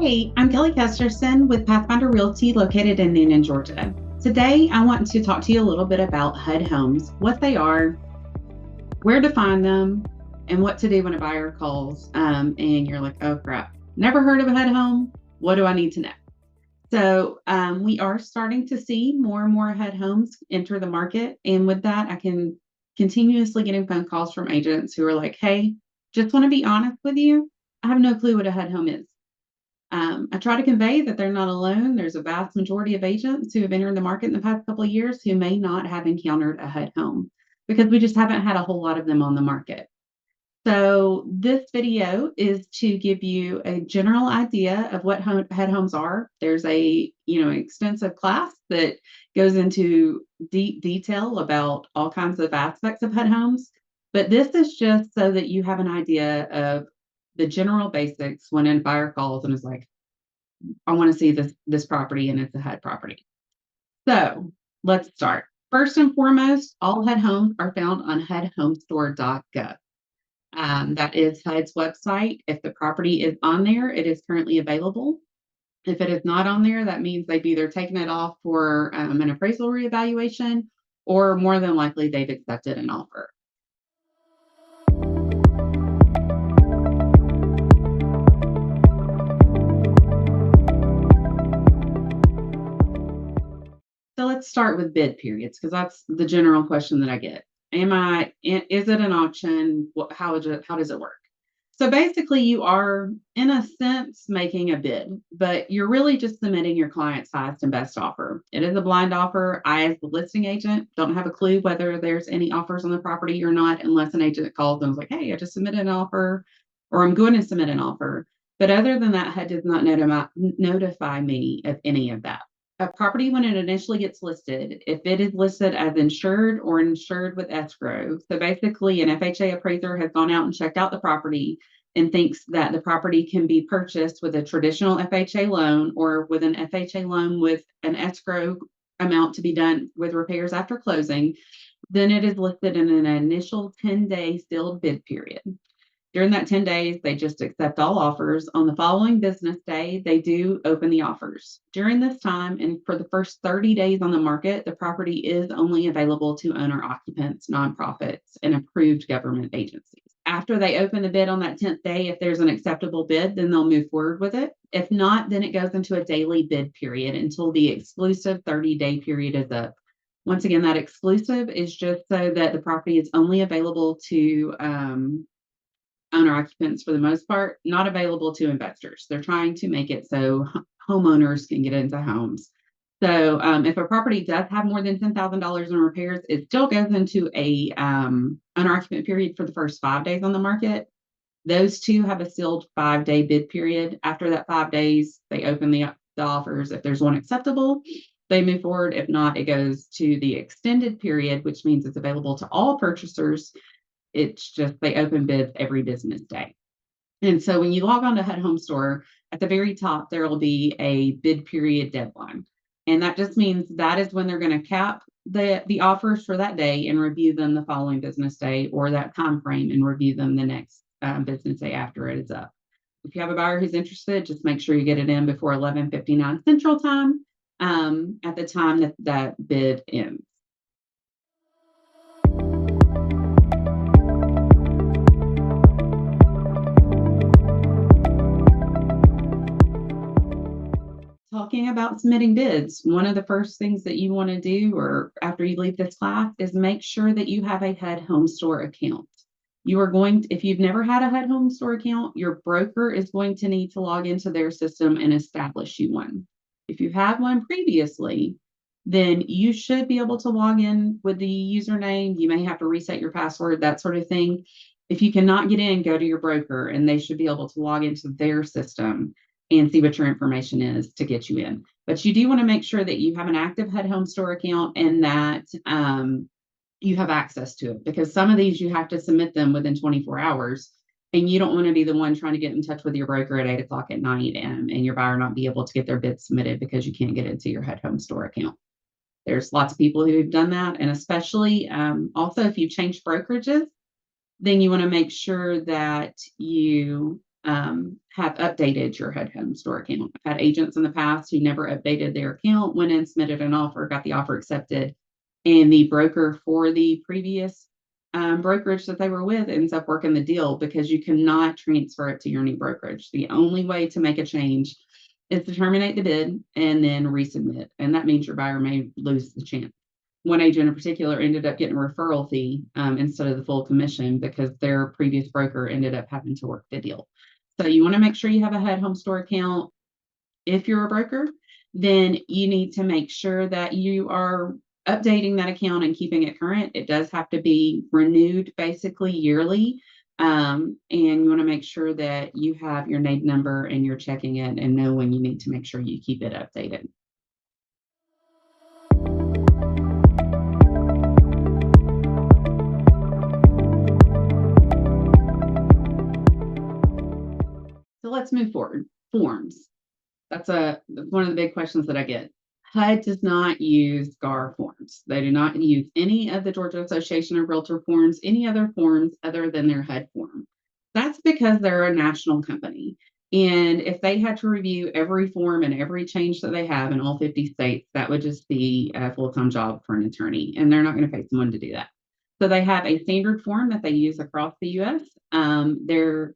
Hey, I'm Kelly Kesterson with Pathfinder Realty located in Noonan, Georgia. Today, I want to talk to you a little bit about HUD homes, what they are, where to find them, and what to do when a buyer calls and you're like, oh crap, never heard of a HUD home. What do I need to know? So we are starting to see more and more HUD homes enter the market. And with that, I can continuously getting phone calls from agents who are like, hey, just want to be honest with you. I have no clue what a HUD home is. I try to convey that they're not alone. There's a vast majority of agents who have entered the market in the past couple of years who may not have encountered a HUD home because we just haven't had a whole lot of them on the market. So this video is to give you a general idea of what HUD homes are. There's a extensive class that goes into deep detail about all kinds of aspects of HUD homes, but this is just so that you have an idea of the general basics when a buyer calls and is like, I want to see this property and it's a HUD property. So let's start. First and foremost, all HUD homes are found on HUDHomeStore.gov. That is HUD's website. If the property is on there, it is currently available. If it is not on there, that means they've either taken it off for an appraisal reevaluation, or more than likely they've accepted an offer. So let's start with bid periods because that's the general question that I get. Is it an auction? How does it work? So basically, you are, in a sense, making a bid, but you're really just submitting your client's highest and best offer. It is a blind offer. I, as the listing agent, don't have a clue whether there's any offers on the property or not, unless an agent calls and is like, hey, I just submitted an offer, or I'm going to submit an offer. But other than that, HUD does not notify me of any of that. A property, when it initially gets listed, if it is listed as insured or insured with escrow, so basically an FHA appraiser has gone out and checked out the property and thinks that the property can be purchased with a traditional FHA loan or with an FHA loan with an escrow amount to be done with repairs after closing, then it is listed in an initial 10-day sealed bid period. During that 10 days, they just accept all offers. On the following business day, they do open the offers. During this time, and for the first 30 days on the market, the property is only available to owner occupants, nonprofits, and approved government agencies. After they open the bid on that 10th day, if there's an acceptable bid, then they'll move forward with it. If not, then it goes into a daily bid period until the exclusive 30-day period is up. Once again, that exclusive is just so that the property is only available to owner occupants for the most part, not available to investors. They're trying to make it so homeowners can get into homes. So if a property does have more than $10,000 in repairs, it still goes into a owner occupant period for the first 5 days on the market. Those two have a sealed 5-day bid period. After that 5 days, they open the offers. If there's one acceptable, they move forward. If not, it goes to the extended period, which means it's available to all purchasers. It's just they open bids every business day. And so when you log on to HUD Home Store, at the very top, there will be a bid period deadline. And that just means that is when they're going to cap the offers for that day and review them the following business day, or that time frame, and review them the next business day after it is up. If you have a buyer who's interested, just make sure you get it in before 11:59 Central Time at the time that bid ends. Talking about submitting bids, one of the first things that you want to do, or after you leave this class, is make sure that you have a HUD Home Store account. You are going to, if you've never had a HUD Home Store account, your broker is going to need to log into their system and establish you one. If you've had one previously, then you should be able to log in with the username. You may have to reset your password, that sort of thing. If you cannot get in, go to your broker and they should be able to log into their system and see what your information is to get you in. But you do want to make sure that you have an active HUD Home Store account and that you have access to it, because some of these you have to submit them within 24 hours. And you don't want to be the one trying to get in touch with your broker at 8 o'clock at night and your buyer not be able to get their bid submitted because you can't get into your HUD Home Store account. There's lots of people who've done that. And especially also if you change brokerages, then you want to make sure that you have updated your HUD Home Store account. I've had agents in the past who never updated their account, went in, submitted an offer, got the offer accepted, and the broker for the previous brokerage that they were with ends up working the deal because you cannot transfer it to your new brokerage. The only way to make a change is to terminate the bid and then resubmit, and that means your buyer may lose the chance. One agent in particular ended up getting a referral fee instead of the full commission because their previous broker ended up having to work the deal. So you want to make sure you have a HUD Home Store account. If you're a broker, then you need to make sure that you are updating that account and keeping it current. It does have to be renewed basically yearly. And you want to make sure that you have your NAID number and you're checking it and know when you need to make sure you keep it updated. So let's move forward. Forms. That's one of the big questions that I get. HUD does not use GAR forms. They do not use any of the Georgia Association of Realtor forms, any other forms other than their HUD form. That's because they're a national company. And if they had to review every form and every change that they have in all 50 states, that would just be a full-time job for an attorney. And they're not going to pay someone to do that. So they have a standard form that they use across the US. Their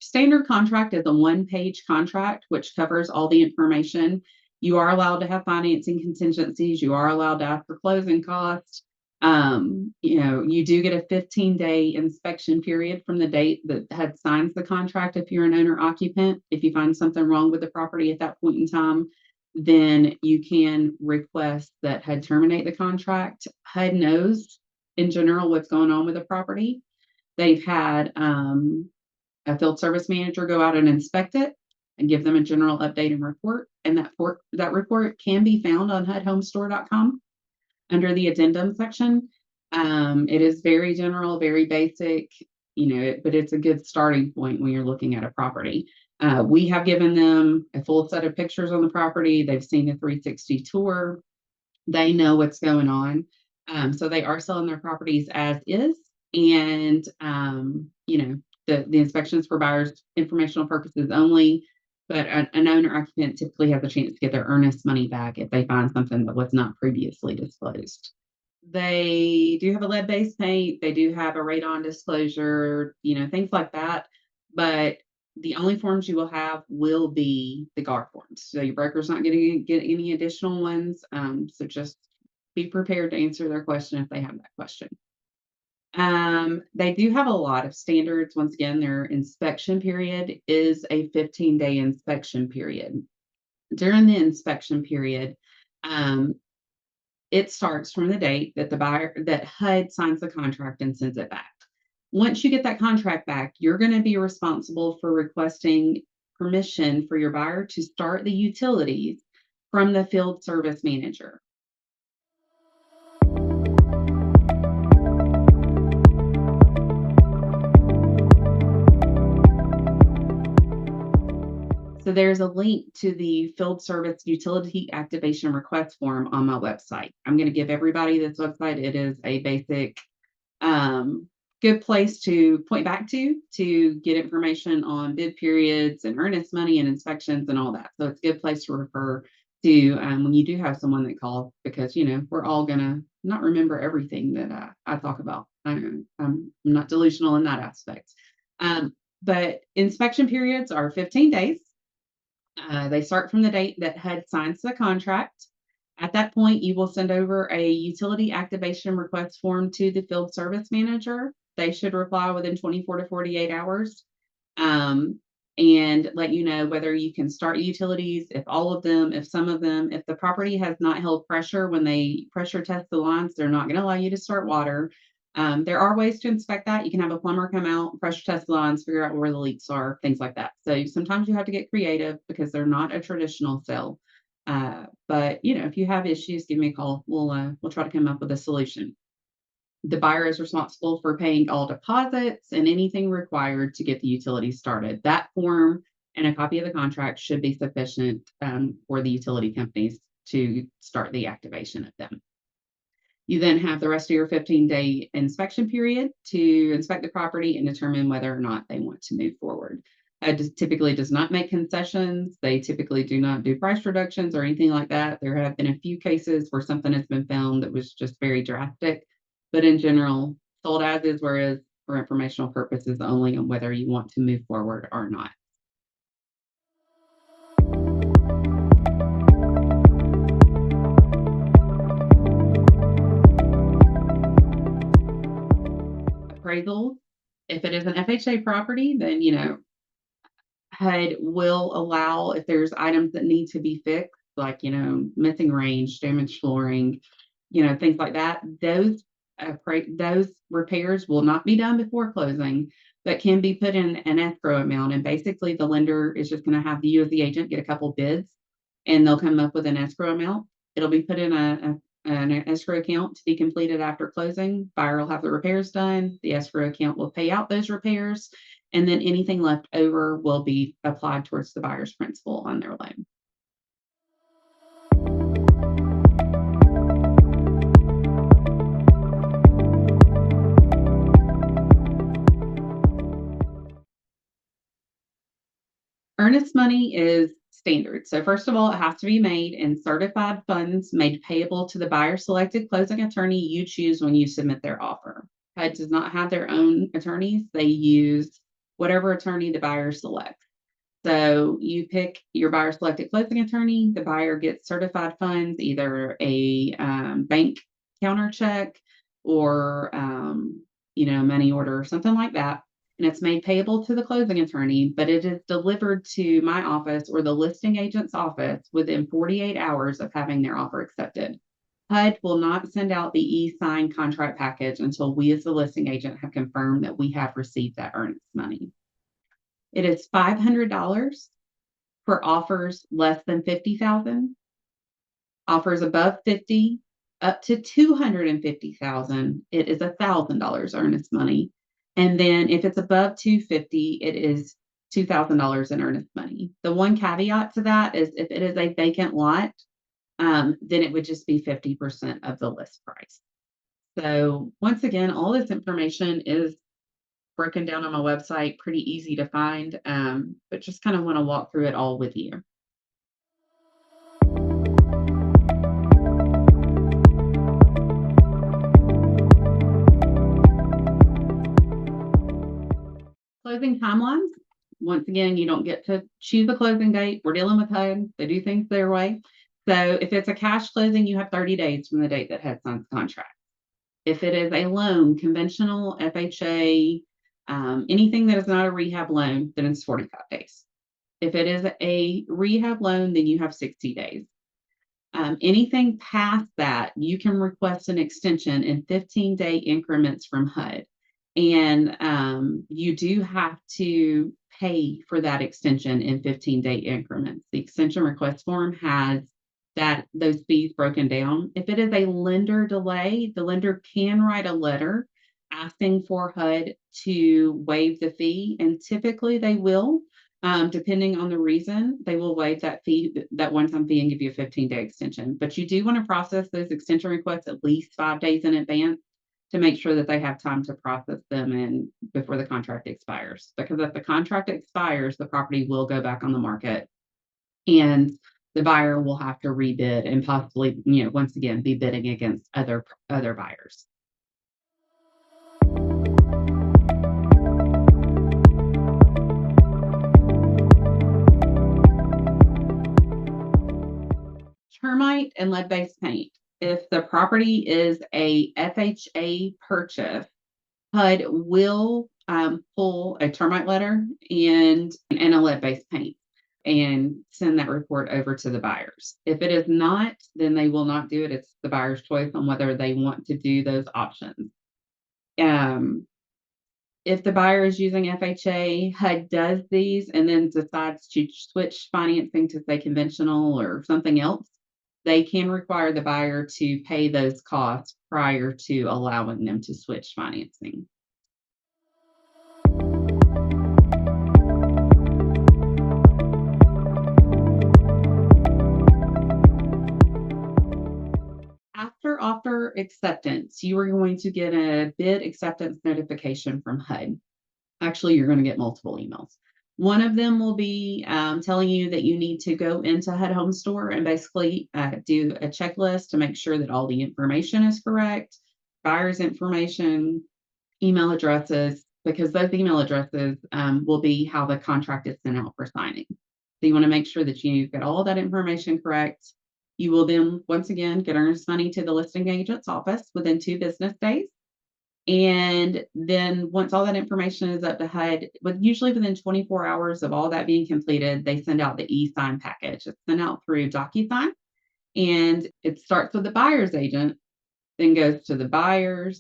standard contract is a one-page contract, which covers all the information. You are allowed to have financing contingencies. You are allowed to ask for closing costs. You do get a 15-day inspection period from the date that HUD signs the contract if you're an owner occupant. If you find something wrong with the property at that point in time, then you can request that HUD terminate the contract. HUD knows in general what's going on with the property. They've had a field service manager go out and inspect it and give them a general update and report. And that report can be found on HUDHomeStore.gov under the addendum section. It is very general, very basic, but it's a good starting point when you're looking at a property. We have given them a full set of pictures on the property. They've seen a 360 tour. They know what's going on. So they are selling their properties as is. And, the inspections for buyers informational purposes only, but an owner occupant typically has a chance to get their earnest money back if they find something that was not previously disclosed. They do have a lead-based paint. They do have a radon disclosure, things like that. But the only forms you will have will be the GAR forms. So your broker's not going to get any additional ones. So just be prepared to answer their question if they have that question. They do have a lot of standards. Once again, their inspection period is a 15-day inspection period. During the inspection period, it starts from the date that HUD signs the contract and sends it back. Once you get that contract back, you're going to be responsible for requesting permission for your buyer to start the utilities from the field service manager. So there's a link to the field service utility activation request form on my website. I'm going to give everybody this website. It is a basic, good place to point back to get information on bid periods and earnest money and inspections and all that. So it's a good place to refer to when you do have someone that calls, because we're all gonna not remember everything that I talk about. I'm not delusional in that aspect. But inspection periods are 15 days. They start from the date that HUD signs the contract. At that point, you will send over a utility activation request form to the field service manager. They should reply within 24 to 48 hours and let you know whether you can start utilities, if all of them, if some of them. If the property has not held pressure when they pressure test the lines, they're not going to allow you to start water. There are ways to inspect that. You can have a plumber come out, pressure test the lines, figure out where the leaks are, things like that. So sometimes you have to get creative because they're not a traditional sale. But if you have issues, give me a call. We'll try to come up with a solution. The buyer is responsible for paying all deposits and anything required to get the utilities started. That form and a copy of the contract should be sufficient for the utility companies to start the activation of them. You then have the rest of your 15-day inspection period to inspect the property and determine whether or not they want to move forward. typically does not make concessions. They typically do not do price reductions or anything like that. There have been a few cases where something has been found that was just very drastic, but in general, sold as is, where is for informational purposes only on whether you want to move forward or not. Appraisals. If it is an FHA property, then HUD will allow if there's items that need to be fixed, like missing range, damaged flooring, things like that. Those repairs will not be done before closing, but can be put in an escrow amount. And basically, the lender is just going to have you as the agent get a couple bids, and they'll come up with an escrow amount. It'll be put in an escrow account to be completed after closing. Buyer will have the repairs done. The escrow account will pay out those repairs, and then anything left over will be applied towards the buyer's principal on their loan. Earnest money is standard. So first of all, it has to be made in certified funds made payable to the buyer selected closing attorney you choose when you submit their offer. HUD does not have their own attorneys. They use whatever attorney the buyer selects. So you pick your buyer selected closing attorney. The buyer gets certified funds, either a bank counter check or money order or something like that, and it's made payable to the closing attorney, but it is delivered to my office or the listing agent's office within 48 hours of having their offer accepted. HUD will not send out the e-signed contract package until we as the listing agent have confirmed that we have received that earnest money. It is $500 for offers less than $50,000. Offers above 50 up to $250,000, it is $1,000 earnest money. And then if it's above 250, it is $2,000 in earnest money. The one caveat to that is if it is a vacant lot, then it would just be 50% of the list price. So once again, all this information is broken down on my website, pretty easy to find, but just kind of want to walk through it all with you. Closing timelines. Once again, you don't get to choose a closing date. We're dealing with HUD. They do things their way. So if it's a cash closing, you have 30 days from the date that HUD signs the contract. If it is a loan, conventional, FHA, anything that is not a rehab loan, then it's 45 days. If it is a rehab loan, then you have 60 days. Anything past that, you can request an extension in 15-day increments from HUD. And you do have to pay for that extension in 15-day increments. The extension request form has those fees broken down. If it is a lender delay, the lender can write a letter asking for HUD to waive the fee, and typically they will. Depending on the reason, they will waive that fee, that one-time fee, and give you a 15-day extension. But you do want to process those extension requests at least 5 days in advance to make sure that they have time to process them and before the contract expires. Because if the contract expires, the property will go back on the market, and the buyer will have to rebid and possibly, once again, be bidding against other buyers. Termite and lead-based paint. If the property is a FHA purchase, HUD will pull a termite letter and a lead-based paint and send that report over to the buyers. If it is not, then they will not do it. It's the buyer's choice on whether they want to do those options. If the buyer is using FHA, HUD does these and then decides to switch financing to, say, conventional or something else, they can require the buyer to pay those costs prior to allowing them to switch financing. After offer acceptance, you are going to get a bid acceptance notification from HUD. Actually, you're going to get multiple emails. One of them will be telling you that you need to go into HUD Home Store and basically do a checklist to make sure that all the information is correct, buyer's information, email addresses, because those email addresses will be how the contract is sent out for signing. So you want to make sure that you get all that information correct. You will then, once again, get earnest money to the listing agent's office within 2 business days. And then once all that information is up to HUD, usually within 24 hours of all that being completed, they send out the e-sign package. It's sent out through DocuSign, and it starts with the buyer's agent, then goes to the buyer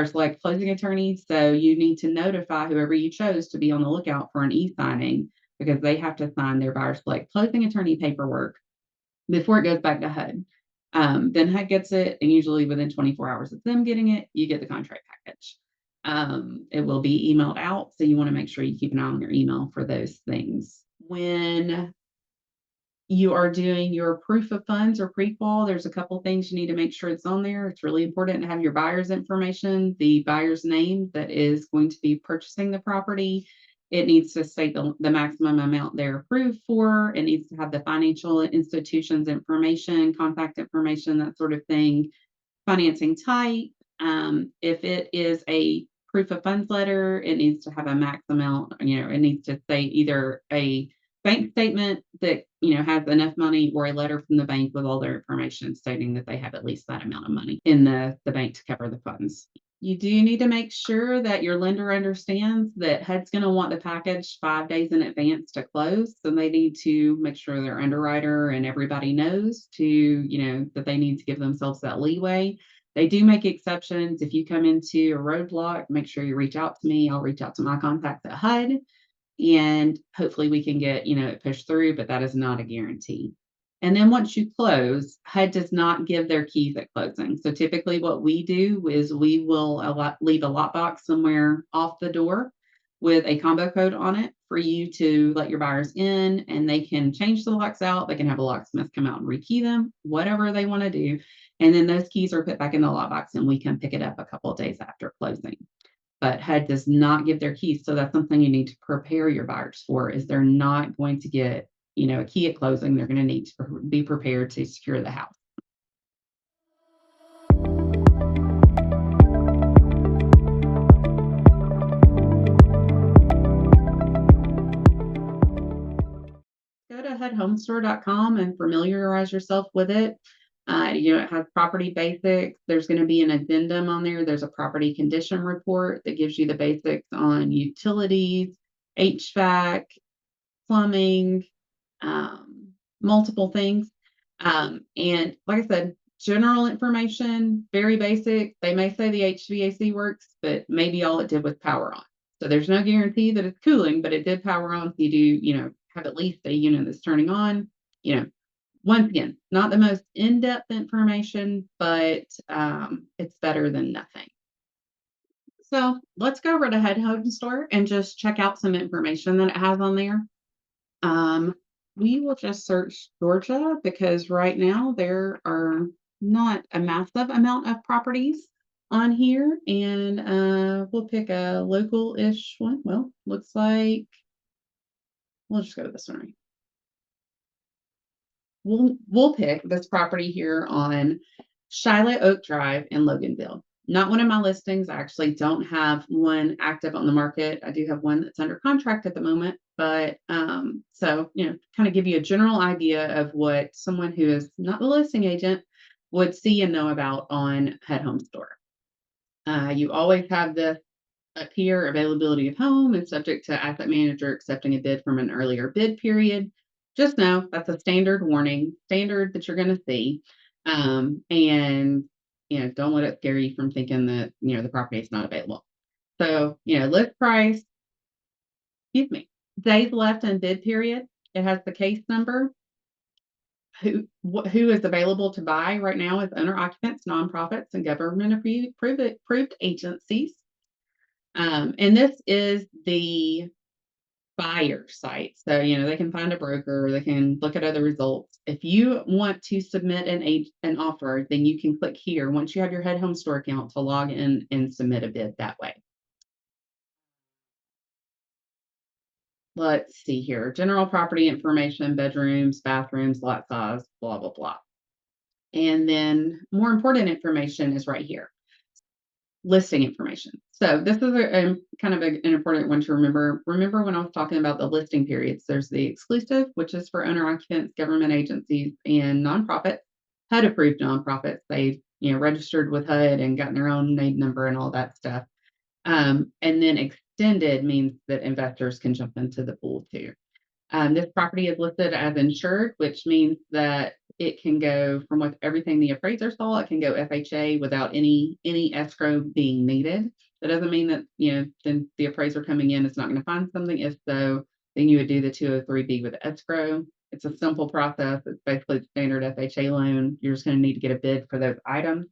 select closing attorney. So you need to notify whoever you chose to be on the lookout for an e-signing, because they have to sign their buyer select closing attorney paperwork before it goes back to HUD. Then HUD gets it, and usually within 24 hours of them getting it, you get the contract package. It will be emailed out, so you want to make sure you keep an eye on your email for those things. When you are doing your proof of funds or pre-qual, there's a couple things you need to make sure it's on there. It's really important to have your buyer's information, the buyer's name that is going to be purchasing the property. It needs to state the maximum amount they're approved for. It needs to have the financial institution's information, contact information, that sort of thing. Financing type. If it is a proof of funds letter, it needs to have a max amount. It needs to say either a bank statement that has enough money, or a letter from the bank with all their information stating that they have at least that amount of money in the bank to cover the funds. You do need to make sure that your lender understands that HUD's going to want the package 5 days in advance to close. So they need to make sure their underwriter and everybody knows that they need to give themselves that leeway. They do make exceptions. If you come into a roadblock, make sure you reach out to me. I'll reach out to my contacts at HUD, and hopefully we can get it pushed through, but that is not a guarantee. And then once you close, HUD does not give their keys at closing. So typically what we do is we will leave a lockbox somewhere off the door with a combo code on it for you to let your buyers in, and they can change the locks out. They can have a locksmith come out and rekey them, whatever they want to do. And then those keys are put back in the lockbox, and we can pick it up a couple of days after closing. But HUD does not give their keys. So that's something you need to prepare your buyers for, is they're not going to get, a key at closing. They're going to need to be prepared to secure the house. Go to HUDHomeStore.com and familiarize yourself with it. It has property basics. There's going to be an addendum on there. There's a property condition report that gives you the basics on utilities, HVAC, plumbing, multiple things. And like I said, general information, very basic. They may say the HVAC works, but maybe all it did was power on. So there's no guarantee that it's cooling, but it did power on. So you do, have at least a unit that's turning on. Once again, not the most in-depth information, but it's better than nothing. So let's go over to HUD Home Store and just check out some information that it has on there. We will just search Georgia, because right now there are not a massive amount of properties on here, and we'll pick a local-ish one. Well, looks like we'll just go to this one right. We'll pick this property here on Shiloh Oak Drive in Loganville. Not one of my listings. I actually don't have one active on the market. I do have one that's under contract at the moment, but so kind of give you a general idea of what someone who is not the listing agent would see and know about on HUD Home Store. You always have this up here: availability of home and subject to asset manager accepting a bid from an earlier bid period. Just know that's a standard warning, standard that you're going to see. And don't let it scare you from thinking that the property is not available. So list price, excuse me, days left in bid period. It has the case number. Who is available to buy right now is owner occupants, nonprofits, and government approved agencies. And this is the buyer site. So, they can find a broker, they can look at other results. If you want to submit an offer, then you can click here once you have your HUD Home Store account to log in and submit a bid that way. let's see here. General property information, bedrooms, bathrooms, lot size, blah, blah, blah. And then more important information is right here, listing information. So this is a kind of an important one to remember. Remember when I was talking about the listing periods, there's the exclusive, which is for owner occupants, government agencies, and nonprofits, HUD approved nonprofits. They registered with HUD and gotten their own NAID number and all that stuff. And then extended means that investors can jump into the pool too. This property is listed as insured, which means that it can go from what everything the appraiser saw, it can go FHA without any escrow being needed. That doesn't mean that, then the appraiser coming in is not going to find something. If so, then you would do the 203B with escrow. It's a simple process. It's basically the standard FHA loan. You're just going to need to get a bid for those items.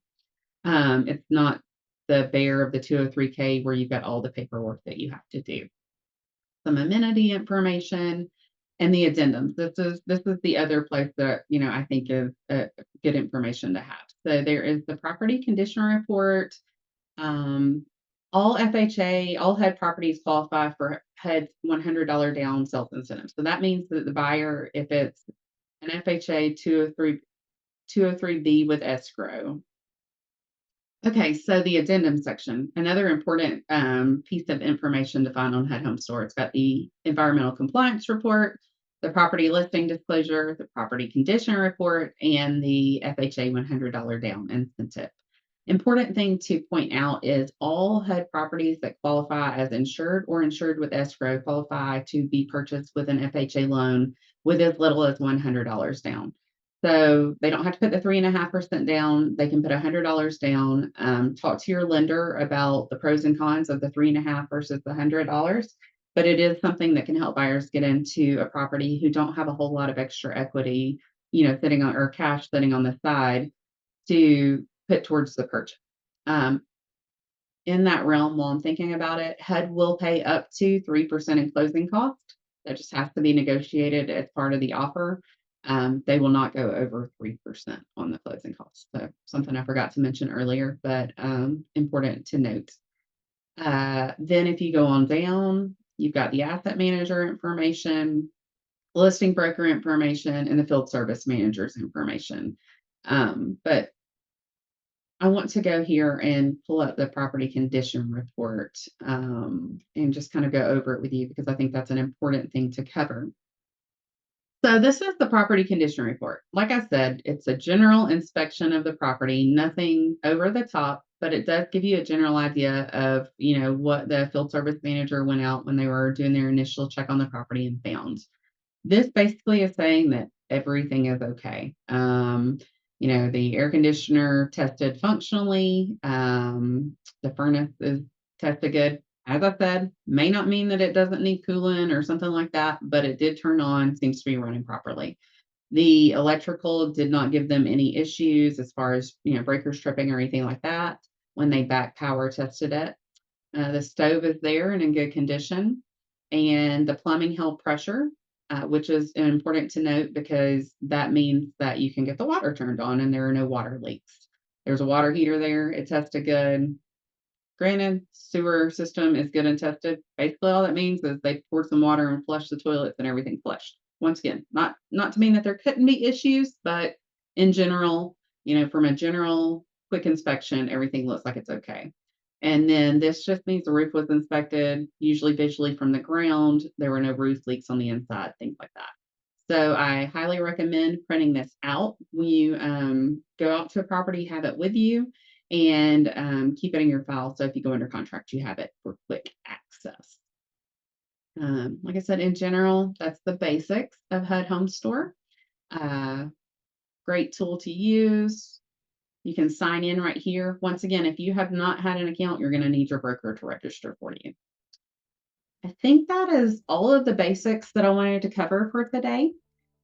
It's not the bear of the 203K where you've got all the paperwork that you have to do. Some amenity information and the addendums. This is the other place that I think is good information to have. So there is the property condition report. All FHA, all HUD properties qualify for HUD's $100 down sales incentive. So that means that the buyer, if it's an FHA 203B with escrow. Okay, so the addendum section, another important piece of information to find on HUD Home Store. It's got the environmental compliance report, the property listing disclosure, the property condition report, and the FHA $100 down incentive. Important thing to point out is all HUD properties that qualify as insured or insured with escrow qualify to be purchased with an FHA loan with as little as $100 down. So they don't have to put the 3.5% down. They can put $100 down. Talk to your lender about the pros and cons of the 3.5 versus the $100. But it is something that can help buyers get into a property who don't have a whole lot of extra equity, sitting on or cash sitting on the side to put towards the purchase. In that realm, while I'm thinking about it, HUD will pay up to 3% in closing costs. That just has to be negotiated as part of the offer. They will not go over 3% on the closing costs. So something I forgot to mention earlier, but important to note. Then if you go on down, you've got the asset manager information, listing broker information, and the field service manager's information. But I want to go here and pull up the property condition report and just kind of go over it with you because I think that's an important thing to cover. So this is the property condition report. Like I said, it's a general inspection of the property, nothing over the top, but it does give you a general idea of, what the field service manager went out when they were doing their initial check on the property and found. This basically is saying that everything is okay. The air conditioner tested functionally. The furnace is tested good. As I said, may not mean that it doesn't need cooling or something like that, but it did turn on, seems to be running properly. The electrical did not give them any issues as far as, breakers tripping or anything like that when they back power tested it. The stove is there and in good condition, and the plumbing held pressure, which is important to note because that means that you can get the water turned on and there are no water leaks. There's a water heater there. It tested good. Granted, sewer system is good and tested. Basically, all that means is they poured some water and flushed the toilets and everything flushed. Once again, not to mean that there couldn't be issues, but in general, from a general quick inspection, everything looks like it's okay. And then this just means the roof was inspected, usually visually from the ground. There were no roof leaks on the inside, things like that. So I highly recommend printing this out when you go out to a property, have it with you, and keep it in your file. So if you go under contract, you have it for quick access. Like I said, in general, that's the basics of HUD Home Store. Great tool to use. You can sign in right here. Once again, if you have not had an account, you're going to need your broker to register for you. I think that is all of the basics that I wanted to cover for today.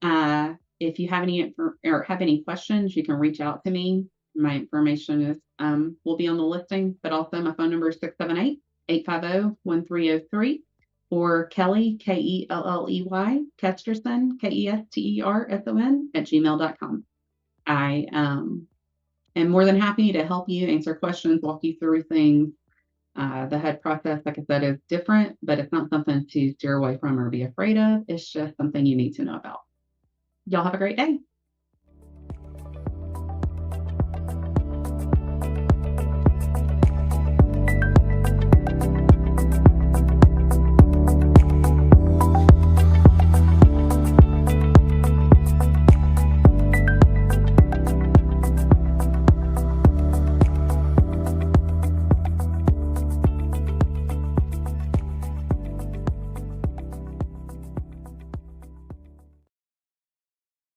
If you have any questions, you can reach out to me. My information is will be on the listing, but also my phone number is 678-850-1303 or Kelly, Kelley, Kesterson, Kesterson @gmail.com. I am more than happy to help you answer questions, walk you through things. The HUD process, like I said, is different, but it's not something to steer away from or be afraid of. It's just something you need to know about. Y'all have a great day.